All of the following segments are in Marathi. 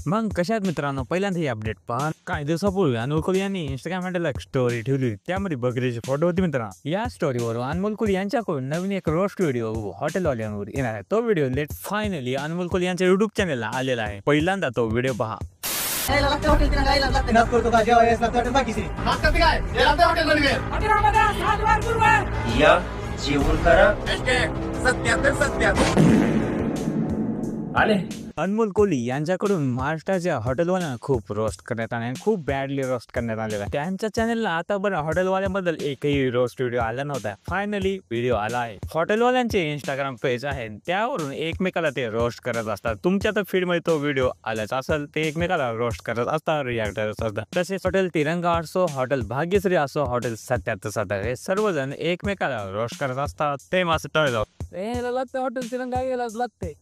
मग कशात मित्रांनो, पहिल्यांदा ही अपडेट पहा. काही दिवसापूर्वी अनमोल कोहली यांनी इंस्टाग्राम हँडलला एक स्टोरी ठेवली. त्यामध्ये बकरीची फोटो होती मित्रांनो. या स्टोरीवर अनमोल कोहली यांच्याकडून नवीन एक रोस्ट व्हिडिओ हॉटेलवाल्यांवर येणार आहे. तो व्हिडिओ लेट फायनली अनमोल कोहली यांच्या युट्यूब चॅनलला आलेला आहे. पहिल्यांदा तो व्हिडिओ पहा. जेवण करा आले. अनमोल कोहली यांच्याकडून महाराष्ट्राच्या हॉटेलवाल्यांना खूप रोस्ट करण्यात आले, खूप बॅडली रोस्ट करण्यात आलेला आहे. त्यांच्या चॅनलला आतापर्यंत हॉटेलवाल्यांबद्दल एकही रोस्ट व्हिडिओ आला नव्हता. फायनली व्हिडिओ आला आहे. हॉटेलवाल्यांचे इंस्टाग्राम पेज आहे, त्यावरून एकमेकाला ते रोस्ट करत असतात. तुमच्या तर फीड मध्ये तो व्हिडिओ आलाच असेल. ते एकमेकाला रोस्ट करत असतात, रिॲक्ट करत असतात. तसेच हॉटेल तिरंगा असो, हॉटेल भाग्यश्री असो, हॉटेल 77 हे सर्वजण एकमेकाला रोस्ट करत असतात. ते मात्र टळलं. हॉटेल तिरंगा यायलाच लागते.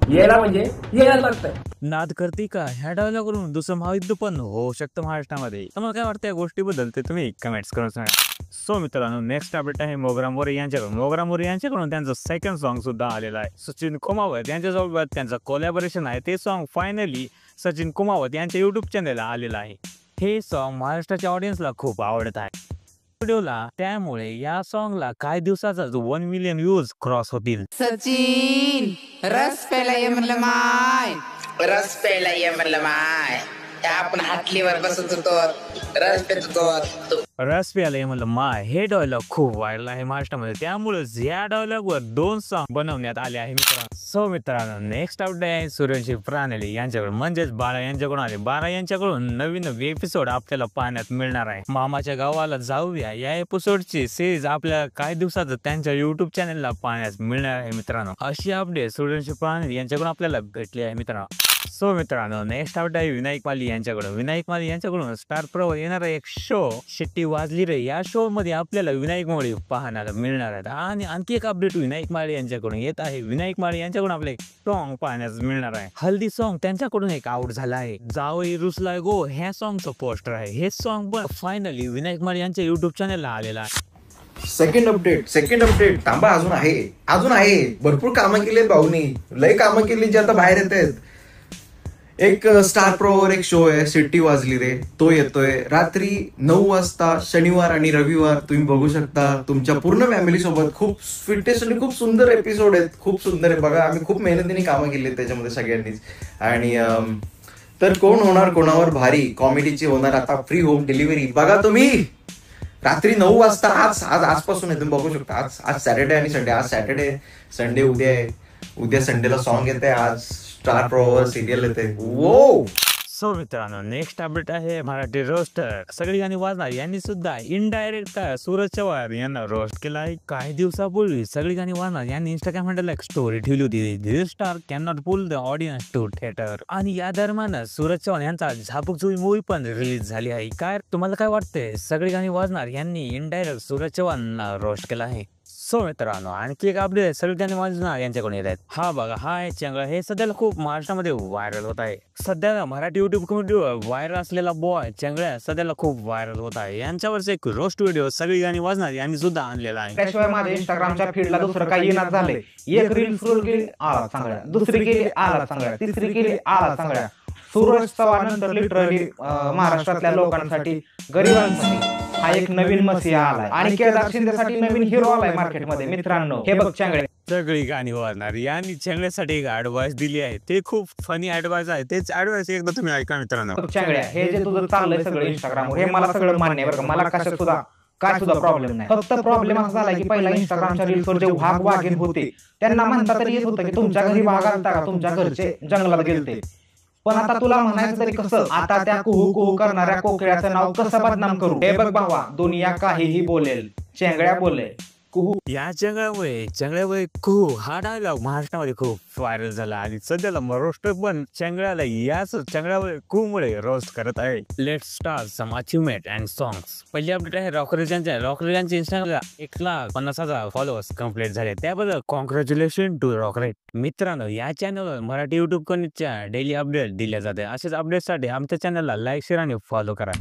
यायला म्हणजे यायला लागतं. नाद करते का ह्या डायलॉगवरून दुसरं महायुद्ध पण होऊ शकतं महाराष्ट्रामध्ये. तुम्हाला काय वाटतं या गोष्टीबद्दल ते तुम्ही कमेंट्स करून सांगा. सो मित्रांनो, नेक्स्ट अपडेट आहे मोगरा मोरे यांच्याकडून. मोगरा मोरे यांच्याकडून त्यांचं सेकंड सॉन्ग सुद्धा आलेलं आहे. सचिन कुमावत यांच्यासोबत त्यांचं कोलॅबोरेशन आहे. ते सॉन्ग फायनली सचिन कुमावत यांच्या युट्यूब चॅनलला आलेलं आहे. हे सॉन्ग महाराष्ट्राच्या ऑडियन्सला खूप आवडत आहे व्हिडिओला. त्यामुळे या सॉन्गला काही दिवसाचाच 1 मिलियन व्ह्यूज क्रॉस होतील. सचिन रस प्यायला ये म्हणलं माय, रस प्यायला ये म्हणलं माय. आपण हाटलीवर बसत होतो, रस पेत होतो. रस प्यायला म्हणलं माय हे डायलॉग खूप व्हायरल आहे महाराष्ट्रामध्ये. त्यामुळेच या डायलॉगवर 2 सॉन्ग बनवण्यात आले आहे मित्रांनो. सो मित्रांनो, नेक्स्ट अपडेट आहे सूर्यवंशी प्राणली यांच्याकडून, म्हणजेच बाळा यांच्याकडून आले. बाळा यांच्याकडून नवीन एपिसोड आपल्याला पाहण्यात मिळणार आहे. मामाच्या गावाला जाऊया या एपिसोडची सिरीज आपल्याला काही दिवसात त्यांच्या युट्यूब चॅनलला पाहण्यास मिळणार आहे मित्रांनो. अशी अपडेट सूर्यवंशी प्राणली यांच्याकडून आपल्याला भेटली आहे मित्रांनो. सो मित्रांनो, नेक्स्ट अपडेट आहे विनायक माली यांच्याकडून. विनायक माली यांच्याकडून स्टार प्रवर येणारा एक शो शिट्टी वाजली रे, या शो मध्ये आपल्याला विनायक माळी पाहण्याला मिळणार आहेत. आणि आणखी एक अपडेट विनायक माळी यांच्याकडून येत आहे. विनायक माळी यांच्याकडून आपले एक सॉन्ग पाहण्यास मिळणार आहे. हल्दी सॉन्ग त्यांच्याकडून एक आउट झाला आहे. जावई रुसलाय गो ह्या सॉन्गचं पोस्टर आहे. हे सॉन्ग पण फायनली विनायक माळी यांच्या युट्यूब चॅनलला आलेला आहे. सेकंड अपडेट थांबा, अजून आहे भरपूर कामं केली भाऊनी, लय कामं केली जे आता बाहेर येत आहेत. एक स्टार प्रोवर एक शो आहे शिट्टी वाजली रे, तो येतोय रात्री 9 वाजता शनिवार आणि रविवार. तुम्ही बघू शकता तुमच्या पूर्ण फॅमिली सोबत. खूप फिटेस्ट आणि खूप सुंदर एपिसोड आहेत, खूप सुंदर आहे. बघा, आम्ही खूप मेहनतीने कामं केली आहेत त्याच्यामध्ये सगळ्यांनीच. आणि तर कोण होणार कोणावर भारी कॉमेडीची होणार आता फ्री होम डिलिव्हरी. बघा तुम्ही रात्री 9 वाजता आजपासून आहे, तुम्ही बघू शकता. आज सॅटर्डे आणि संडे. आज सॅटर्डे, संडे उद्या आहे. उद्या संडेला सॉन्ग येते, आज स्टार प्रॉवर सिरियल येते. वो सो मित्रांनो, नेक्स्ट अपडेट आहे मराठी रोस्टर सगळी गाणी वाजणार यांनी सुद्धा इनडायरेक्ट सूरज चव्हाण यांना रोस्ट केला आहे. काही दिवसापूर्वी सगळी गाणी वाजणार यांनी इंस्टाग्राम हँडलला एक स्टोरी ठेवली होती. This star can not pull the audience to theatre. आणि या दरम्यान सूरज चव्हाण यांचा झापूक जुई मूवी पण रिलीज झाली आहे. काय तुम्हाला काय वाटतंय? सगळी गाणी वाजणार यांनी इनडायरेक्ट सूरज चव्हाणला रोस्ट केला आहे. सो मित्रांनो, आणखी एक अपडेट सगळी गाणी वाजणार यांच्याकडून येत आहेत. हा बघा, हा आहे चंगळ. हे सध्याला खूप महाराष्ट्रामध्ये व्हायरल होत आहे. सध्या मराठी युट्यूब कम्युनिटीवर व्हायरल असलेला बॉय चंगळ्या सध्याला खूप व्हायरल होत आहे. यांच्यावरच एक रोस्ट व्हिडिओ सगळी गाणी वाजणार यांनी सुद्धा आणलेला आहे. त्याशिवाय माझ्या इंस्टाग्रामच्या फीडला दुसरं काही येणार झालंय. एक रील स्क्रोल केली आला चांगल्या, दुसरी केली आला चांगल्या, तिसरी केली आला चांगल्या. सूरज चव्हाण नंतर लिटरली महाराष्ट्रातल्या लोकांसाठी, गरिबांसाठी हा एक नवीन मसीहा आलाय. आणि केदार शिंदेसाठी नवीन हिरो आलाय मार्केटमध्ये मित्रांनो. हे बघ चंगळे सगळी गाणी वाजणार यांनी चंगळ्यासाठी एक ऍडवाइस दिली आहे. ते खूप फनी ऍडवाइस आहे. तेच ऍडवाइस एकदा तुम्ही ऐका मित्रांनो. चंगळ्या, हे जे तुझं चाललंय सगळं इंस्टाग्रामवर, हे मला सगळं मान्य आहे बरं का. मला कशात सुद्धा काय सुद्धा प्रॉब्लेम नाही. फक्त प्रॉब्लेम असा झाला की पहिला इंस्टाग्रामच्या रील्सवर जे वाघीण होते त्यांना म्हणता तरी येत होतं की तुमच्या घरी वाघ आलता का, तुमच्या घरचे जंगलात गेलते. पण आता तुला म्हणायचं तरी कसं, आता त्या कुहू कुहू करणाऱ्या कोकिळाचं नाव कसं बदनाम करू? हे बघ भावा, दुनिया काहीही बोलेल, चेंगड्या बोले कुहू. या चंगळ्यामुळे कुहू हा डायलॉग महाराष्ट्रामध्ये खूप व्हायरल झाला. आणि सध्याला रोस्ट पण चंगळ्याला याच चंगळ्यामुळे कुहूमुळे रोस्ट करत आहे. Let's start some achievement and songs. पहिली अपडेट आहे रॉकरेजांच्या. रॉकरेजांच्या इंस्टाग्रामला 1,50,000 फॉलोअर्स कंप्लीट झाले. त्याबद्दल कॉंग्रॅच्युलेशन टू रॉकरेज. मित्रांनो, या चॅनलवर मराठी युट्यूब कनेक्टच्या डेली अपडेट दिल्या जाते. असेच अपडेटसाठी आमच्या चॅनलला लाईक, शेअर आणि फॉलो करा.